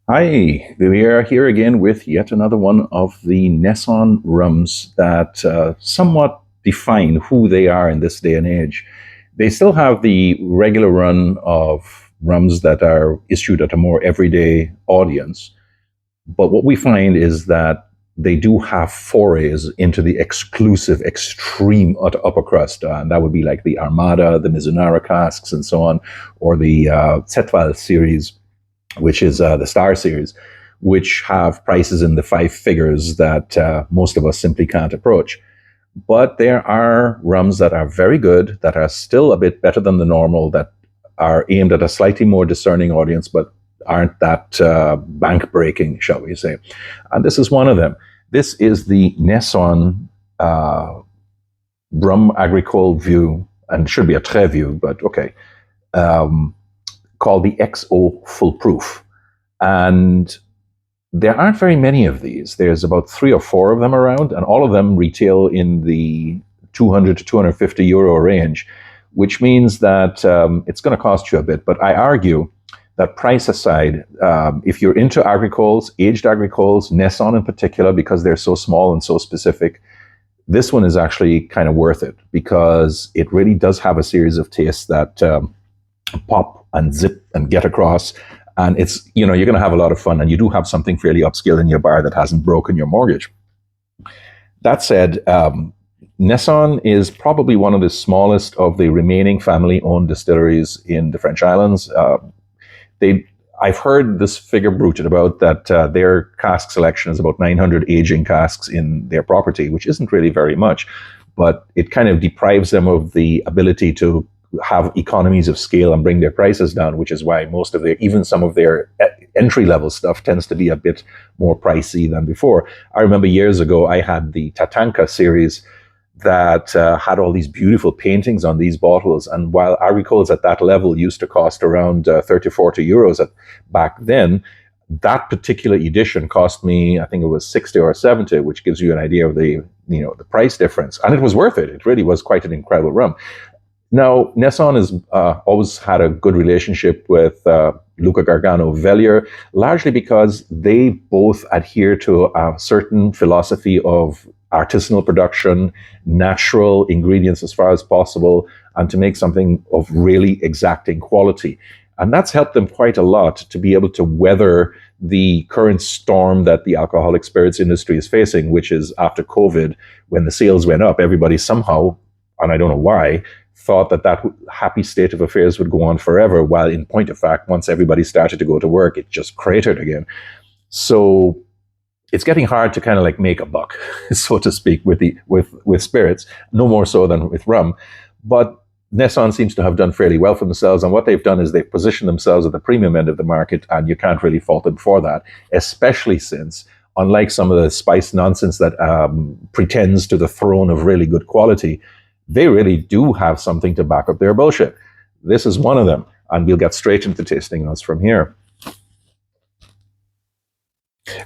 Hi, we are here again with yet another one of the Neisson rums that somewhat define who they are in this day and age. They still have the regular run of rums that are issued at a more everyday audience, but what we find is that they do have forays into the exclusive, extreme upper crust, and that would be like the Armada, the Mizunara casks, and so on, or the Zetwal series, which is the Star Series, which have prices in the five figures that most of us simply can't approach. But there are rums that are very good, that are still a bit better than the normal, that are aimed at a slightly more discerning audience, but aren't that bank breaking, shall we say. And this is one of them. This is the Neisson Rum Agricole Vieux, and should be a Très Vieux, but okay, um, called the XO Full Proof. And there aren't very many of these. There's about three or four of them around, and all of them retail in the 200 to 250 euro range, which means that it's going to cost you a bit. But I argue that price aside, if you're into agricoles, aged agricoles, Neisson in particular, because they're so small and so specific, this one is actually kind of worth it because it really does have a series of tastes that pop and zip and get across. And it's, you're going to have a lot of fun, and you do have something fairly upscale in your bar that hasn't broken your mortgage. That said, Neisson is probably one of the smallest of the remaining family-owned distilleries in the French islands. They, I've heard this figure bruited about that their cask selection is about 900 aging casks in their property, which isn't really very much, but it kind of deprives them of the ability to have economies of scale and bring their prices down, which is why most of their, even some of their entry level stuff tends to be a bit more pricey than before. I remember years ago, I had the Tatanka series that had all these beautiful paintings on these bottles. And while agricoles at that level used to cost around 30, 40 euros back then, that particular edition cost me, I think it was 60 or 70, which gives you an idea of the price difference. And it was worth it. It really was quite an incredible rum. Now, Neisson has always had a good relationship with Luca Gargano Vellier, largely because they both adhere to a certain philosophy of artisanal production, natural ingredients as far as possible, and to make something of really exacting quality. And that's helped them quite a lot to be able to weather the current storm that the alcoholic spirits industry is facing, which is after COVID, when the sales went up, everybody somehow, and I don't know why, thought that happy state of affairs would go on forever, while in point of fact, once everybody started to go to work, it just cratered again. So it's getting hard to kind of like make a buck, so to speak, with spirits, no more so than with rum. But Neisson seems to have done fairly well for themselves, and what they've done is they've positioned themselves at the premium end of the market, and you can't really fault them for that, especially since, unlike some of the spice nonsense that pretends to the throne of really good quality, they really do have something to back up their bullshit. This is one of them, and we'll get straight into tasting notes from here.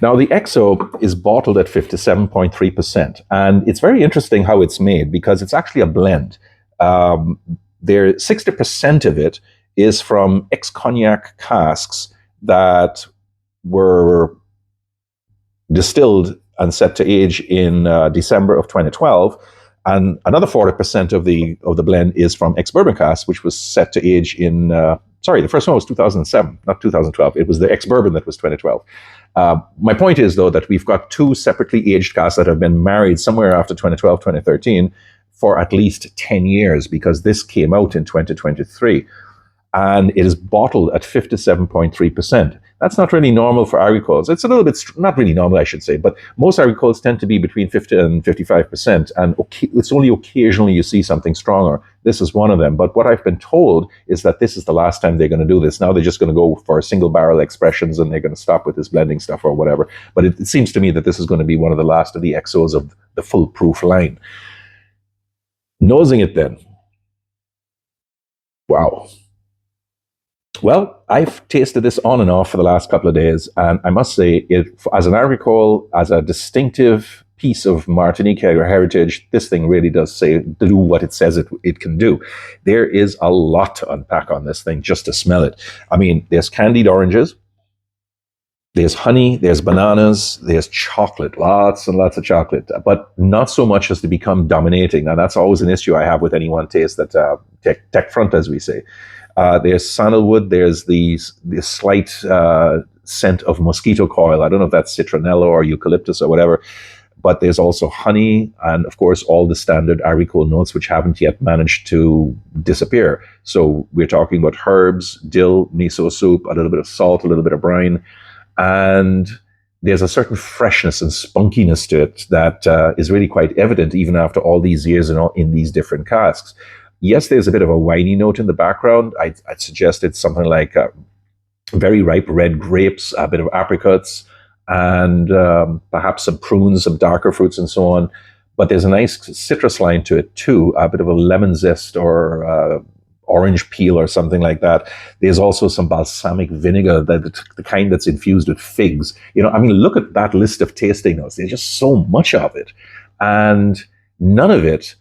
Now, the XO is bottled at 57.3%, and it's very interesting how it's made because it's actually a blend. There, 60% of it is from ex-cognac casks that were distilled and set to age in December of 2012, and another 40% of the blend is from ex-bourbon cask, which was set to age in the first one was 2007, not 2012. It was the ex-bourbon that was 2012. My point is, though, that we've got two separately aged casks that have been married somewhere after 2012, 2013 for at least 10 years, because this came out in 2023. And it is bottled at 57.3%. That's not really normal for agricoles. It's a little bit, not really normal, I should say, but most agricoles tend to be between 50 and 55%, and it's only occasionally you see something stronger. This is one of them. But what I've been told is that this is the last time they're going to do this. Now they're just going to go for single barrel expressions, and they're going to stop with this blending stuff or whatever. But it seems to me that this is going to be one of the last of the XOs of the full proof line. Nosing it then. Wow. Well, I've tasted this on and off for the last couple of days, and I must say, as an agricole, as a distinctive piece of Martinique heritage, this thing really does do what it says it can do. There is a lot to unpack on this thing just to smell it. I mean, there's candied oranges, There's honey, there's bananas, there's chocolate, lots and lots of chocolate, but not so much as to become dominating. Now, that's always an issue I have with any one taste that tech front, as we say. There's sandalwood, there's the slight scent of mosquito coil. I don't know if that's citronella or eucalyptus or whatever, but there's also honey and, of course, all the standard Agricole notes, which haven't yet managed to disappear. So we're talking about herbs, dill, miso soup, a little bit of salt, a little bit of brine, and there's a certain freshness and spunkiness to it that is really quite evident even after all these years in these different casks. Yes, there's a bit of a winey note in the background. I'd suggest it's something like very ripe red grapes, a bit of apricots, and perhaps some prunes, some darker fruits, and so on. But there's a nice citrus line to it too, a bit of a lemon zest or orange peel or something like that. There's also some balsamic vinegar, the kind that's infused with figs. I mean, look at that list of tasting notes. There's just so much of it. And none of it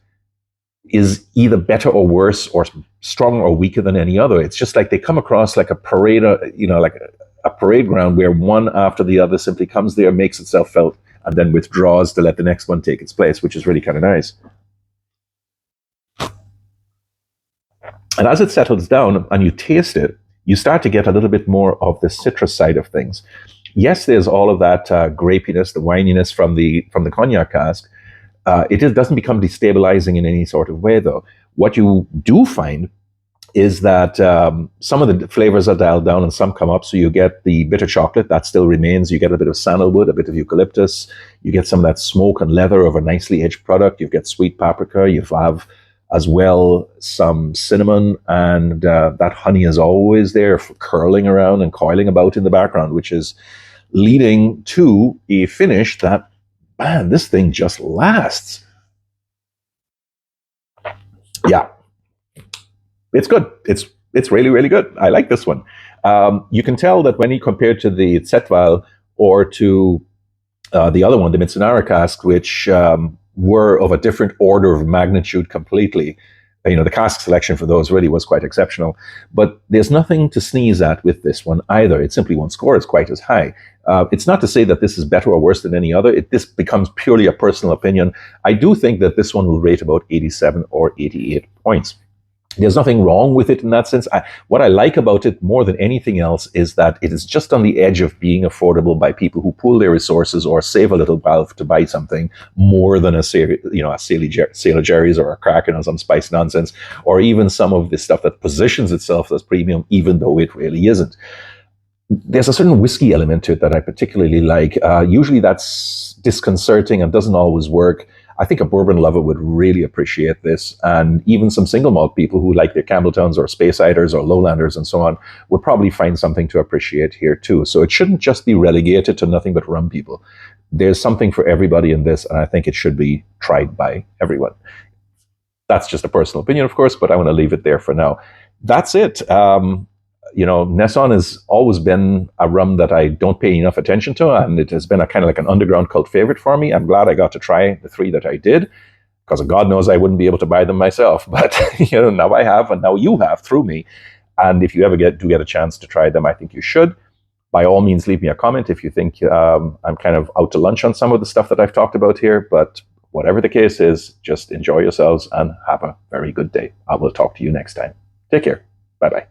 is either better or worse or stronger or weaker than any other. It's just like they come across like a parade, like a parade ground where one after the other simply comes there, makes itself felt, and then withdraws to let the next one take its place, which is really kind of nice. And as it settles down and you taste it, you start to get a little bit more of the citrus side of things. Yes, there's all of that grapiness, the wininess from the cognac cask. Doesn't become destabilizing in any sort of way, though. What you do find is that some of the flavors are dialed down and some come up. So you get the bitter chocolate that still remains. You get a bit of sandalwood, a bit of eucalyptus. You get some of that smoke and leather of a nicely aged product. You get sweet paprika. You have as well some cinnamon, and that honey is always there curling around and coiling about in the background, which is leading to a finish that, man, this thing just lasts. Yeah, it's good. It's really, really good. I like this one. You can tell that when you compare to the Zetwal or to the other one, the Mizunara cask, which were of a different order of magnitude completely. The cask selection for those really was quite exceptional. But there's nothing to sneeze at with this one either. It simply won't score as quite as high. It's not to say that this is better or worse than any other. This becomes purely a personal opinion. I do think that this one will rate about 87 or 88 points. There's nothing wrong with it in that sense. What I like about it more than anything else is that it is just on the edge of being affordable by people who pool their resources or save a little while to buy something more than a Sailor Jerry's or a Kraken or some spice nonsense, or even some of the stuff that positions itself as premium, even though it really isn't. There's a certain whiskey element to it that I particularly like. Usually that's disconcerting and doesn't always work. I think a bourbon lover would really appreciate this, and even some single malt people who like their Campbelltowns or Speyside or Lowlanders and so on would probably find something to appreciate here too. So it shouldn't just be relegated to nothing but rum people. There's something for everybody in this, and I think it should be tried by everyone. That's just a personal opinion, of course, but I want to leave it there for now. That's it. Neisson has always been a rum that I don't pay enough attention to, and it has been a kind of like an underground cult favorite for me. I'm glad I got to try the three that I did, because God knows I wouldn't be able to buy them myself. But now I have, and now you have through me. And if you ever do get a chance to try them, I think you should. By all means, leave me a comment if you think I'm kind of out to lunch on some of the stuff that I've talked about here. But whatever the case is, just enjoy yourselves and have a very good day. I will talk to you next time. Take care. Bye-bye.